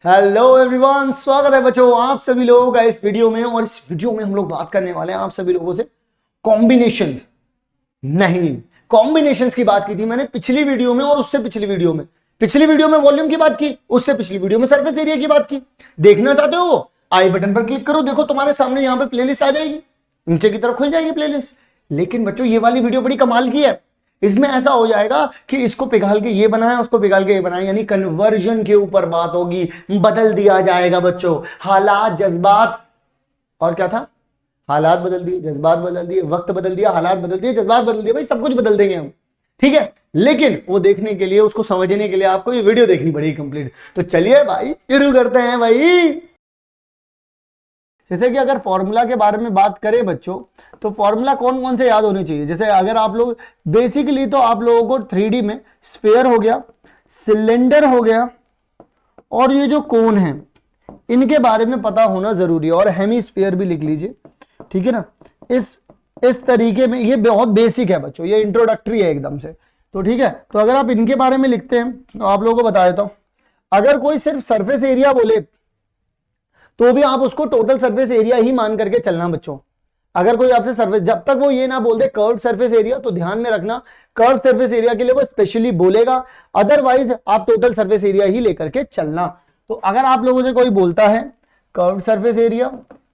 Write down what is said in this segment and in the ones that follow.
Hello everyone, स्वागत है बच्चों आप सभी लोगों का इस वीडियो में। और इस वीडियो में हम लोग बात करने वाले हैं आप सभी लोगों से कॉम्बिनेशंस। नहीं, कॉम्बिनेशंस की बात की थी मैंने पिछली वीडियो में और उससे पिछली वीडियो में। पिछली वीडियो में वॉल्यूम की बात की, उससे पिछली वीडियो में सरफेस एरिया की बात की। देखना चाहते हो आई बटन पर क्लिक करो, देखो तुम्हारे सामने यहाँ पे प्लेलिस्ट आ जाएगी, नीचे की तरफ खुल जाएगी प्लेलिस्ट। लेकिन बच्चों ये वाली वीडियो बड़ी कमाल की है। इसमें ऐसा हो जाएगा कि इसको पिघाल के ये बनाया, उसको पिघाल के ये बनाया, यानी कन्वर्जन के ऊपर बात होगी। बदल दिया जाएगा बच्चों हालात, जज्बात और क्या था, हालात बदल दिए, जज्बात बदल दिए, वक्त बदल दिया, हालात बदल दिए, जज्बात बदल दिए, भाई सब कुछ बदल देंगे हम। ठीक है, लेकिन वो देखने के लिए, उसको समझने के लिए आपको ये वीडियो देखनी पड़ेगी कंप्लीट। तो चलिए भाई शुरू करते हैं भाई। जैसे कि अगर फॉर्मूला के बारे में बात करें बच्चों, तो फॉर्मूला कौन कौन से याद होने चाहिए। जैसे अगर आप लोग बेसिकली, तो आप लोगों को 3D में स्फीयर हो गया, सिलेंडर हो गया, और ये जो कोन है इनके बारे में पता होना जरूरी है। और हेमीस्फीयर भी लिख लीजिए, ठीक है ना। इस तरीके में ये बहुत बेसिक है बच्चों, ये इंट्रोडक्टरी है एकदम से। तो ठीक है, तो अगर आप इनके बारे में लिखते हैं तो आप लोगों को बता देता हूं। अगर कोई सिर्फ सरफेस एरिया बोले तो भी आप उसको टोटल सरफेस एरिया ही मान करके चलना बच्चों। अगर कोई आपसे सरफेस, जब तक वो ये ना बोल दे कर्व्ड सरफेस एरिया, तो ध्यान में रखना कर्व्ड सरफेस एरिया के लिए वो स्पेशली बोलेगा, अदरवाइज आप टोटल सरफेस एरिया ही लेकर के चलना। तो अगर आप लोगों से कोई बोलता है कर्व्ड सरफेस एरिया,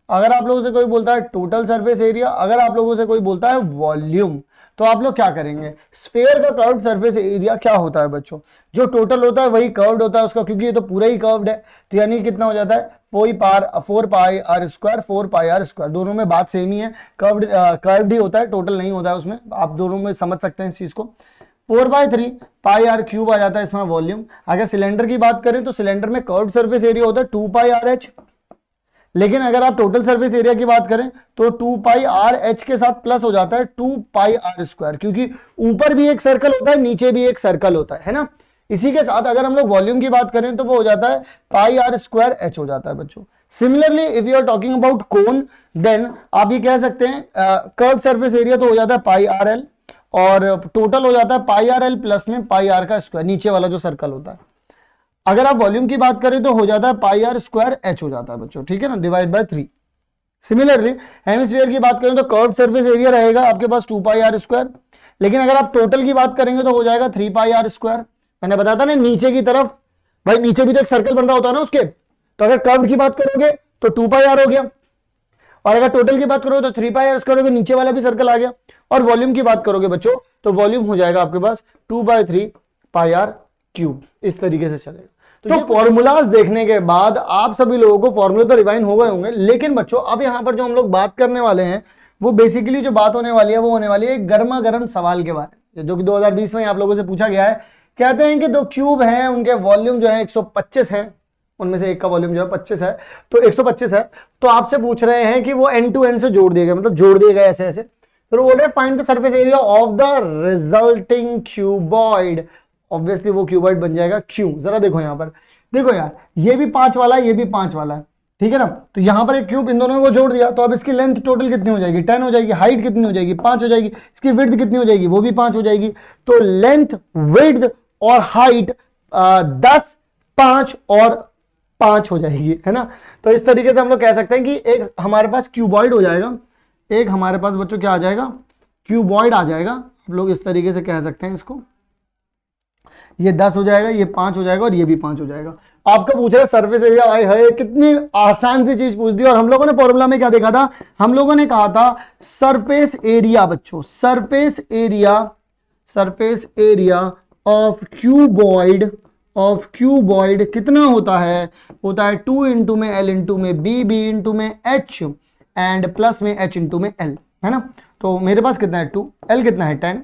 अगर आप लोगों से कोई बोलता है टोटल सरफेस एरिया, अगर आप लोगों से कोई बोलता है वॉल्यूम, तो आप लोग क्या करेंगे। स्फीयर का कर्व्ड सरफेस एरिया क्या होता है बच्चों, जो टोटल होता है वही कर्व्ड होता है उसका, क्योंकि ये तो पूरा ही कर्व्ड है। तो यानी कितना हो जाता है 4 pi R square, 4 pi R square, दोनों में बात सेम ही है। कर्व्ड ही होता है, टोटल नहीं होता है उसमें, आप दोनों में समझ सकते हैं इस चीज को। 4/3 पाई आर क्यूब आ जाता है इसमें वॉल्यूम। अगर सिलेंडर की बात करें तो सिलेंडर में कर्व्ड सरफेस एरिया होता है 2 पाई आर एच। लेकिन अगर आप टोटल सरफेस एरिया की बात करें तो 2 पाई आर एच के साथ प्लस हो जाता है 2 पाई आर स्क्वायर, क्योंकि ऊपर भी एक सर्कल होता है, नीचे भी एक सर्कल होता है ना। इसी के साथ अगर हम लोग वॉल्यूम की बात करें तो वो हो जाता है पाई आर स्क्वायर एच हो जाता है बच्चों। Similarly if you are talking about cone, then आप ये कह सकते हैं कर्व सरफेस एरिया तो हो जाता है पाई आर एल, और टोटल हो जाता है पाई आर एल प्लस में पाई आर का स्क्वायर, नीचे वाला जो सर्कल होता है। अगर आप वॉल्यूम की बात करें तो हो जाता है पाई आर स्क्वायर एच हो जाता है बच्चों, ठीक है ना, डिवाइड बाय 3। सिमिलरली हेमिस्फीयर की बात करें तो कर्व सरफेस एरिया रहेगा आपके पास 2 पाई आर स्क्वायर, लेकिन अगर आप टोटल की बात करेंगे तो हो जाएगा 3 पाई आर स्क्वायर। मैंने बताया था ना नीचे की तरफ, भाई नीचे भी तो एक सर्कल बन रहा होता है ना उसके। तो अगर कर्व की बात करोगे तो 2 पाई आर हो गया, और अगर टोटल की बात करोगे तो 3 पाई आर स्क्वायर हो गया, नीचे वाला भी सर्कल आ गया। और वॉल्यूम की बात करोगे बच्चों तो वॉल्यूम हो जाएगा आपके पास 2/3 पाई आर क्यूब। इस तरीके से चलेगा। तो फॉर्मूलाज देखने के बाद आप सभी लोगों को फॉर्मूले तो रिवाइन हो गए होंगे, लेकिन बच्चों अब यहां पर जो हम लोग बात करने वाले हैं वो बेसिकली जो बात होने वाली है वो होने वाली है गर्मा गर्म सवाल के बारे में, जो कि 2020 में आप लोगों से पूछा गया है। कहते हैं कि दो क्यूब हैं, उनके वॉल्यूम जो है 125 है, उनमें से एक का वॉल्यूम जो है 25 है, तो 125 है। तो आपसे पूछ रहे हैं कि वो एंड टू एंड से जोड़ दिए गए, मतलब जोड़ दिए गए ऐसे ऐसे। फिर बोल रहे find the surface area of the resulting cuboid. Obviously वो क्यूबॉइड बन जाएगा क्यू। जरा देखो यहां पर, देखो यार, ये भी 5 वाला है, ये भी 5 वाला है, ठीक है ना। तो यहां पर एक क्यूब इन दोनों को जोड़ दिया, तो अब इसकी लेंथ टोटल कितनी हो जाएगी, 10 हो जाएगी। हाइट कितनी हो जाएगी, 5 हो जाएगी। इसकी विड्थ कितनी हो जाएगी, वो भी 5 हो जाएगी। तो लेंथ, विड्थ और हाइट 10, 5 और 5 हो जाएगी, है ना। तो इस तरीके से हम लोग कह सकते हैं कि एक हमारे पास क्यूबॉइड हो जाएगा, एक हमारे पास बच्चों क्या आ जाएगा, क्यूबॉइड आ जाएगा। हम लोग इस तरीके से कह सकते हैं इसको, ये 10 हो जाएगा, ये 5 हो जाएगा और ये भी 5 हो जाएगा। आपका पूछ रहा है सरफेस एरिया, आए है कितनी आसान सी चीज पूछ दी। और हम लोगों ने फॉर्मूला में क्या देखा था, हम लोगों ने कहा था सरफेस एरिया बच्चों, सरफेस एरिया ऑफ क्यूबॉइड कितना होता है, होता है 2 इंटू में एल इंटू में बी, बी इंटू में एच एंड प्लस में एच इंटू में एल, है ना। तो मेरे पास कितना है 2, एल कितना है 10,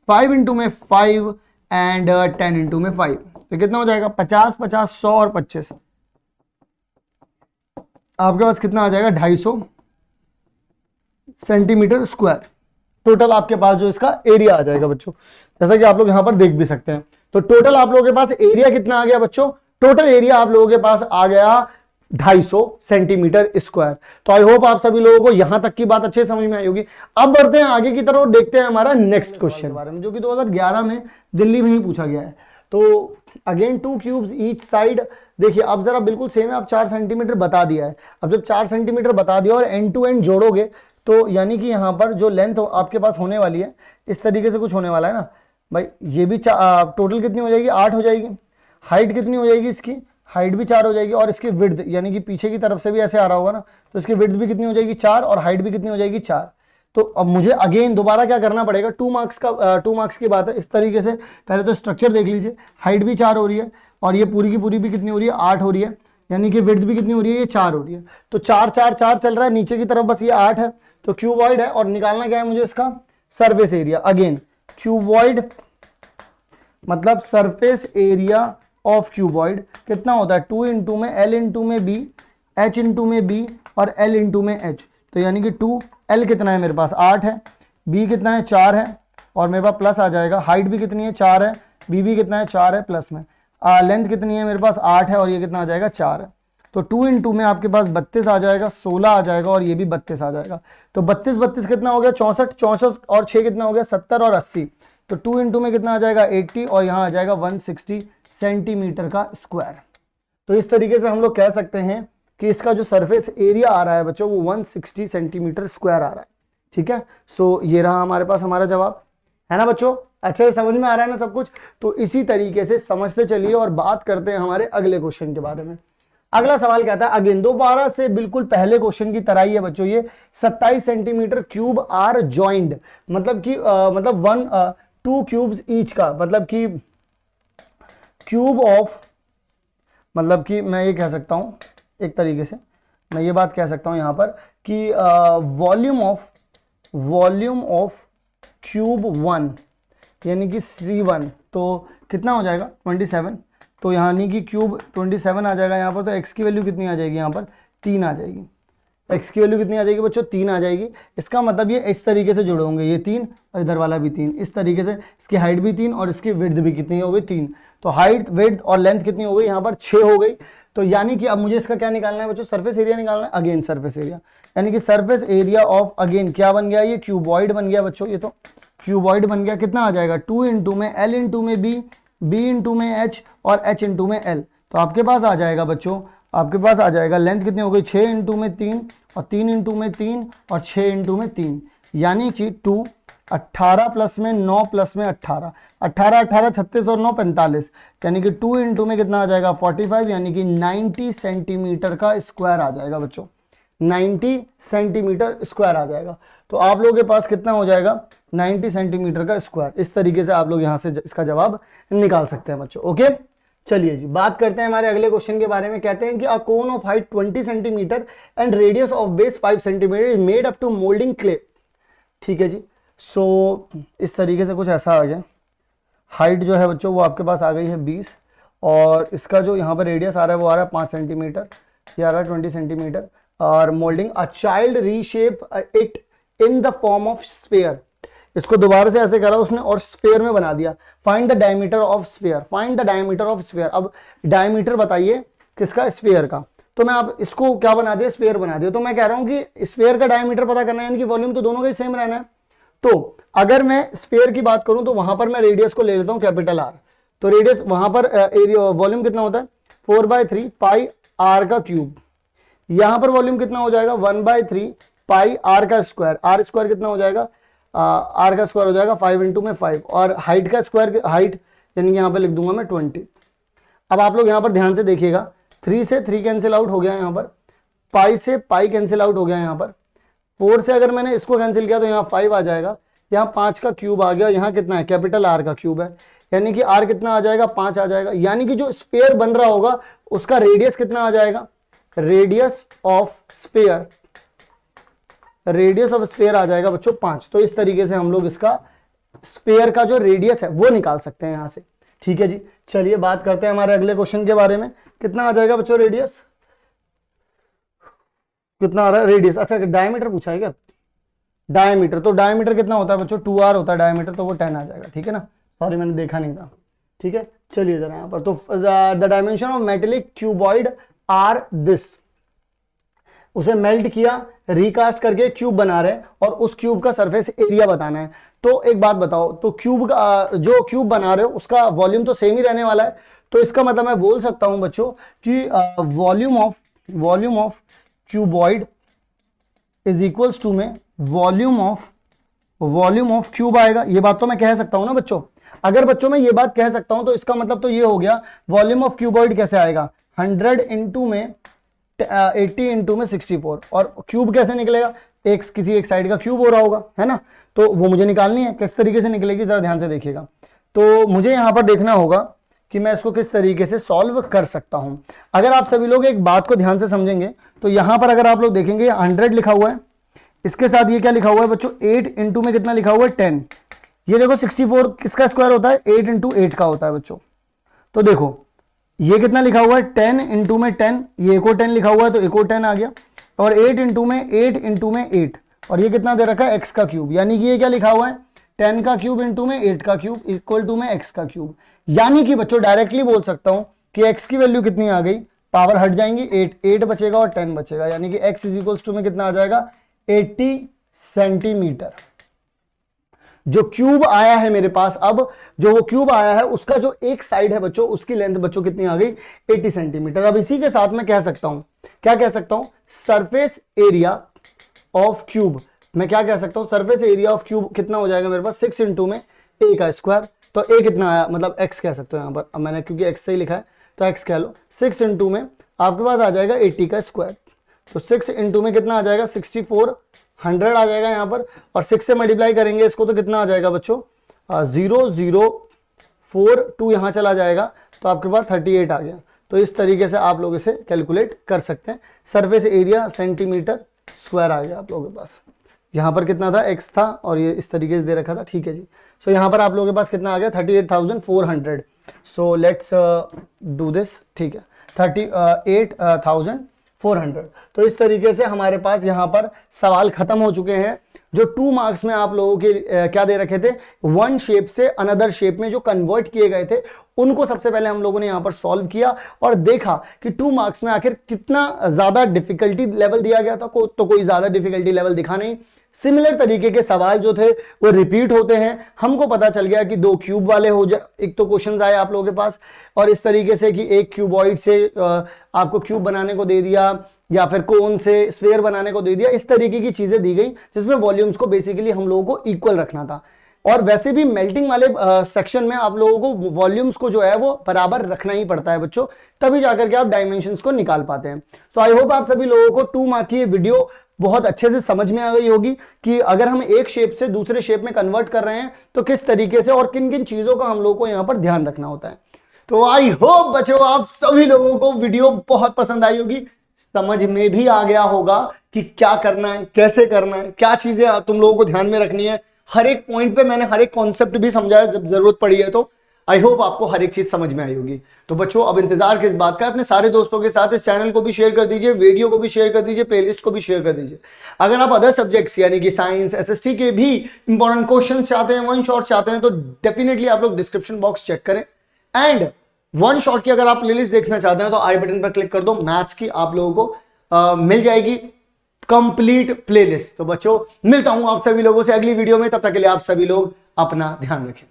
5 इंटू में 5 एंड 10 इंटू में 5, तो कितना हो जाएगा 50, 50, 100 और 25। आपके पास कितना आ जाएगा 250 सेंटीमीटर स्क्वायर। टोटल आपके पास जो इसका एरिया आ जाएगा बच्चों, जैसा कि आप लोग यहां पर देख भी सकते हैं। तो टोटल आप लोगों के पास एरिया कितना आ गया बच्चों, टोटल एरिया आप लोगों के पास आ गया 250 सेंटीमीटर स्क्वायर। तो आई होप आप सभी लोगों को यहां तक की बात अच्छे समझ में आई होगी। अब बढ़ते हैं आगे की तरफ और देखते हैं हमारा नेक्स्ट क्वेश्चन बारे में, जो कि 2011 में दिल्ली में ही पूछा गया है। तो अगेन 2 क्यूब्स ईच साइड। देखिए अब जरा बिल्कुल सेम है, अब 4 सेंटीमीटर बता दिया है। अब जब 4 सेंटीमीटर बता दिया और एंड टू एंड जोड़ोगे तो यानी कि यहाँ पर जो लेंथ आपके पास होने वाली है इस तरीके से कुछ होने वाला है ना भाई। ये भी टोटल कितनी हो जाएगी, 8 हो जाएगी। हाइट कितनी हो जाएगी इसकी, हाइट भी 4 हो जाएगी। और इसकी विड्थ यानी कि पीछे की तरफ से भी ऐसे आ रहा होगा ना, तो इसकी विड्थ भी कितनी हो जाएगी 4 और हाइट भी कितनी हो जाएगी 4। तो अब मुझे अगेन दोबारा क्या करना पड़ेगा, 2 मार्क्स की बात है। इस तरीके से पहले तो स्ट्रक्चर देख लीजिए, हाइट भी 4 हो रही है और ये पूरी की पूरी भी कितनी हो रही है 8 हो रही है, यानी कि विड्थ भी कितनी हो रही है, ये 4 हो रही है। तो 4 4 4 चल रहा है, नीचे की तरफ बस ये 8 है, तो क्यूबॉइड है। और निकालना क्या है मुझे, इसका सरफेस एरिया। अगेन क्यूबॉइड मतलब सरफेस एरिया ऑफ क्यूबॉइड कितना होता है, 2 इंटू में L इंटू में B, H इंटू में B और L इंटू में H। तो यानी कि 2, L कितना है मेरे पास 8 है, B कितना है 4 है और मेरे पास प्लस आ जाएगा। हाइट भी कितनी है 4 है, B भी कितना है 4 है प्लस में। लेंथ कितनी है मेरे पास 8 है और ये कितना आ जाएगा 4 है। तो 2 इंटू में आपके पास 32 आ जाएगा, 16 आ जाएगा और ये भी 32 आ जाएगा। तो 32 32 कितना हो गया 64, 64 और 6 कितना हो गया 70 और 80। तो 2 इंटू में कितना आ जाएगा 80 और यहाँ आ जाएगा 160 सेंटीमीटर का स्क्वायर। तो इस तरीके से हम लोग कह सकते हैं कि इसका जो सरफेस एरिया आ रहा है बच्चों वो 160 सेंटीमीटर स्क्वायर आ रहा है। ठीक है, सो ये रहा हमारे पास हमारा जवाब, है ना बच्चों। अच्छे से समझ में आ रहा है ना सब कुछ। तो इसी तरीके से समझते चलिए और बात करते हैं हमारे अगले क्वेश्चन के बारे में। अगला सवाल कहता है अगेन दोबारा से बिल्कुल पहले क्वेश्चन की तरह ही है बच्चों। ये 27 सेंटीमीटर क्यूब आर जॉइंड, मतलब कि 2 क्यूब्स ईच का, मतलब कि क्यूब ऑफ, मतलब कि मैं ये कह सकता हूं एक तरीके से मैं ये बात कह सकता हूं यहां पर कि वॉल्यूम ऑफ क्यूब 1 यानी कि C1 तो कितना हो जाएगा 27। तो यानी कि क्यूब 27 आ जाएगा यहाँ पर। तो x की वैल्यू कितनी आ जाएगी यहाँ पर 3 आ जाएगी। x की वैल्यू कितनी आ जाएगी बच्चों 3 आ जाएगी। इसका मतलब ये इस तरीके से जुड़े होंगे, ये 3 और इधर वाला भी 3, इस तरीके से। इसकी हाइट भी 3 और इसकी विड्थ भी कितनी हो गई 3। तो हाइट विड्थ और लेंथ कितनी हो गई यहाँ पर 6 हो गई। तो यानी कि अब मुझे इसका क्या निकालना है बच्चों, सरफेस एरिया निकालना है। अगेन सरफेस एरिया यानी कि सरफेस एरिया ऑफ अगेन क्या बन गया, ये क्यूबॉइड बन गया बच्चों। ये तो क्यूबॉइड बन गया। कितना आ जाएगा 2 इंटू में L इंटू में B, B इंटू में H और H इंटू में L। तो आपके पास आ जाएगा बच्चों, आपके पास आ जाएगा लेंथ कितनी हो गई 6 इंटू में 3 और 3 इंटू में 3 और 6 इंटू में 3 यानी कि 2 18 प्लस में 9 प्लस में 18 18 18 36 और 9 45 यानी कि 2 इंटू में कितना आ जाएगा 45 यानी कि 90 सेंटीमीटर का स्क्वायर आ जाएगा बच्चों। 90 सेंटीमीटर स्क्वायर आ जाएगा। तो आप लोगों के पास कितना हो जाएगा 90 सेंटीमीटर का स्क्वायर। इस तरीके से आप लोग यहां से इसका जवाब निकाल सकते हैं बच्चों। ओके, चलिए जी बात करते हैं हमारे अगले क्वेश्चन के बारे में। कहते हैं कि a cone of height 20 centimetre and radius of base 5 centimetre is made up to moulding clay. ठीक है जी, सो इस तरीके से कुछ ऐसा आ गया। हाइट जो है बच्चों वो आपके पास आ गई है 20 और इसका जो यहाँ पर रेडियस आ रहा है वो आ रहा है 5 सेंटीमीटर, ये आ रहा है 20 सेंटीमीटर। और moulding a child reshape it in the form of sphere. इसको दोबारा से ऐसे करा उसने और स्फीयर में बना दिया। Find the diameter of sphere, find the diameter of sphere. अब डायमीटर बताइए किसका, स्फीयर का। तो मैं अब इसको क्या बना दिया, स्फीयर बना दिया। तो मैं कह रहा हूं कि स्फीयर का डायमीटर पता करना है, यानी कि वॉल्यूम तो दोनों का ही सेम रहना है। तो अगर मैं स्फीयर की बात करूं तो वहां पर मैं रेडियस को ले लेता हूं कैपिटल R। तो रेडियस वहां पर वॉल्यूम कितना होता है 4/3 पाई R का क्यूब। यहां पर वॉल्यूम कितना हो जाएगा 1/3 पाई R का स्क्वायर। R स्क्वायर कितना हो जाएगा, R का स्क्वायर हो जाएगा 5 इंटू में 5 और हाइट का स्क्वायर, हाइट यानी कि यहाँ पे लिख दूंगा मैं 20। अब आप लोग यहाँ पर ध्यान से देखिएगा, 3 से 3 कैंसिल आउट हो गया यहाँ पर, पाई से पाई कैंसिल आउट हो गया यहाँ पर, 4 से अगर मैंने इसको कैंसिल किया तो यहाँ 5 आ जाएगा, यहाँ 5 का क्यूब आ गया, यहाँ कितना है कैपिटल R का क्यूब है, यानी कि R कितना आ जाएगा 5 आ जाएगा। यानी कि जो स्फीयर बन रहा होगा उसका रेडियस कितना आ जाएगा, radius of sphere, radius of sphere आ जाएगा बच्चों 5। तो इस तरीके से हम लोग इसका स्फीयर का जो रेडियस है वो निकाल सकते हैं यहां से। ठीक है जी, चलिए बात करते हैं हमारे अगले क्वेश्चन के बारे में। कितना आ जाएगा बच्चों रेडियस, कितना आ रहा है रेडियस, अच्छा डायमीटर पूछा है क्या, डायमीटर। तो डायमीटर कितना होता है बच्चों 2R होता है डायमीटर, तो वो 10 आ जाएगा। ठीक है ना, सॉरी मैंने देखा नहीं था। ठीक है, चलिए जरा यहाँ पर, तो the dimension of metallic cuboid are this. उसे मेल्ट किया, रिकास्ट करके क्यूब बना रहे हैं और उस क्यूब का सरफेस एरिया बताना है। तो एक बात बताओ, तो क्यूब का जो क्यूब बना रहे हो उसका वॉल्यूम तो सेम ही रहने वाला है, तो इसका मतलब मैं बोल सकता हूं बच्चों कि volume of cuboid is equals to में वॉल्यूम ऑफ क्यूब आएगा। ये बात तो मैं कह सकता हूं ना बच्चों। अगर बच्चों मैं ये बात कह सकता हूं तो इसका मतलब तो ये हो गया वॉल्यूम ऑफ क्यूबॉइड कैसे आएगा, 100 इंटू में 80 इंटू में 64, और क्यूब कैसे निकलेगा, एक किसी एक साइड का क्यूब हो रहा होगा, है ना, तो वो मुझे निकालनी है। किस तरीके से निकलेगी जरा ध्यान से देखिएगा। तो मुझे यहां पर देखना होगा कि मैं इसको किस तरीके से सॉल्व कर सकता हूं। अगर आप सभी लोग एक बात को ध्यान से समझेंगे तो यहां पर अगर आप लोग देखेंगे 100 लिखा हुआ है, इसके साथ ये क्या लिखा हुआ है बच्चों, 8 इंटू में कितना लिखा हुआ है, 10। ये देखो 64 किसका स्क्वायर होता है, 8 इंटू 8 का होता है बच्चों। तो देखो ये कितना लिखा हुआ है, 10 इंटू में 10, ये एक और 10 लिखा हुआ है तो एक और 10 आ गया, और 8 इंटू में 8, और ये कितना दे रखा है, x का क्यूब। यानी कि ये क्या लिखा हुआ है, 10 का क्यूब इंटू में 8 का क्यूब इक्वल टू में x का क्यूब। यानी कि बच्चों डायरेक्टली बोल सकता हूं कि x की वैल्यू कितनी आ गई, पावर हट जाएंगी, 8 बचेगा और 10 बचेगा, यानी कि x इज इक्वल टू में कितना आ जाएगा, 80 सेंटीमीटर। जो क्यूब आया है मेरे पास, अब जो वो क्यूब आया है उसका जो एक साइड है बच्चों, उसकी लेंथ बच्चों कितनी आ गई, 80 सेंटीमीटर। अब इसी के साथ मैं कह सकता हूं, क्या कह सकता हूं, सरफेस एरिया ऑफ क्यूब। मैं क्या कह सकता हूं, सरफेस एरिया ऑफ क्यूब कितना हो जाएगा मेरे पास, 6 इंटू में a का स्क्वायर। तो a कितना आया, मतलब x कह सकते हो यहां पर, अब मैंने क्योंकि x से ही लिखा है तो x कह लो, 6 इंटू में आपके पास आ जाएगा 80 का स्क्वायर। तो 6 इंटू में कितना आ जाएगा, 6400 आ जाएगा यहाँ पर, और 6 से मल्टीप्लाई करेंगे इसको तो कितना आ जाएगा बच्चों, 0042 यहाँ चला जाएगा तो आपके पास 38 आ गया। तो इस तरीके से आप लोग इसे कैलकुलेट कर सकते हैं। सरफेस एरिया सेंटीमीटर स्क्वायर आ गया आप लोगों के पास। यहाँ पर कितना था, x था, और ये इस तरीके से दे रखा था, ठीक है जी। सो यहाँ पर आप लोगों के पास कितना आ गया, 38,400। सो लेट्स डू दिस, ठीक है, 38,400। तो इस तरीके से हमारे पास यहाँ पर सवाल खत्म हो चुके हैं। जो 2 मार्क्स में आप लोगों के क्या दे रखे थे, वन शेप से अनदर शेप में जो कन्वर्ट किए गए थे उनको सबसे पहले हम लोगों ने यहाँ पर सॉल्व किया और देखा कि 2 मार्क्स में आखिर कितना ज्यादा डिफिकल्टी लेवल दिया गया था। तो कोई ज्यादा डिफिकल्टी लेवल दिखा नहीं। सिमिलर तरीके के सवाल जो थे वो रिपीट होते हैं। हमको पता चल गया कि 2 क्यूब वाले हो जाए, एक तो क्वेश्चंस आए आप लोगों के पास, और इस तरीके से कि एक क्यूबॉइड से आपको क्यूब बनाने को दे दिया, या फिर कोन से स्फीयर बनाने को दे दिया। इस तरीके की चीजें दी गई जिसमें वॉल्यूम्स को बेसिकली हम लोगों को इक्वल रखना था। और वैसे भी मेल्टिंग वाले सेक्शन में आप लोगों को वॉल्यूम्स को जो है वो बराबर रखना ही पड़ता है बच्चों, तभी जाकर के आप डायमेंशंस को निकाल पाते हैं। तो आई होप आप सभी लोगों को 2 मार्क की ये वीडियो बहुत अच्छे से समझ में आ गई होगी कि अगर हम एक शेप से दूसरे शेप में कन्वर्ट कर रहे हैं तो किस तरीके से और किन किन चीजों का हम लोगों को यहां पर ध्यान रखना होता है। तो आई होप बच्चों आप सभी लोगों को वीडियो बहुत पसंद आई होगी, समझ में भी आ गया होगा कि क्या करना है, कैसे करना है, क्या चीजें तुम लोगों को ध्यान में रखनी है। हर एक पॉइंट पे मैंने हर एक कॉन्सेप्ट भी समझाया जब जरूरत पड़ी है। तो आई होप आपको हर एक चीज समझ में आई होगी। तो बच्चों अब इंतजार किस बात का, अपने सारे दोस्तों के साथ इस चैनल को भी शेयर कर दीजिए, वीडियो को भी शेयर कर दीजिए, प्लेलिस्ट को भी शेयर कर दीजिए। अगर आप अदर सब्जेक्ट्स यानी कि साइंस, एसएसटी के भी इंपॉर्टेंट क्वेश्चन चाहते हैं, वन शॉट चाहते हैं, तो डेफिनेटली आप लोग डिस्क्रिप्शन बॉक्स चेक करें। एंड वन शॉट की अगर आप प्लेलिस्ट देखना चाहते हैं तो आई बटन पर क्लिक कर दो, मैथ्स की आप लोगों को मिल जाएगी कंप्लीट प्लेलिस्ट। तो बच्चों मिलता हूं आप सभी लोगों से अगली वीडियो में, तब तक के लिए आप सभी लोग अपना ध्यान रखें।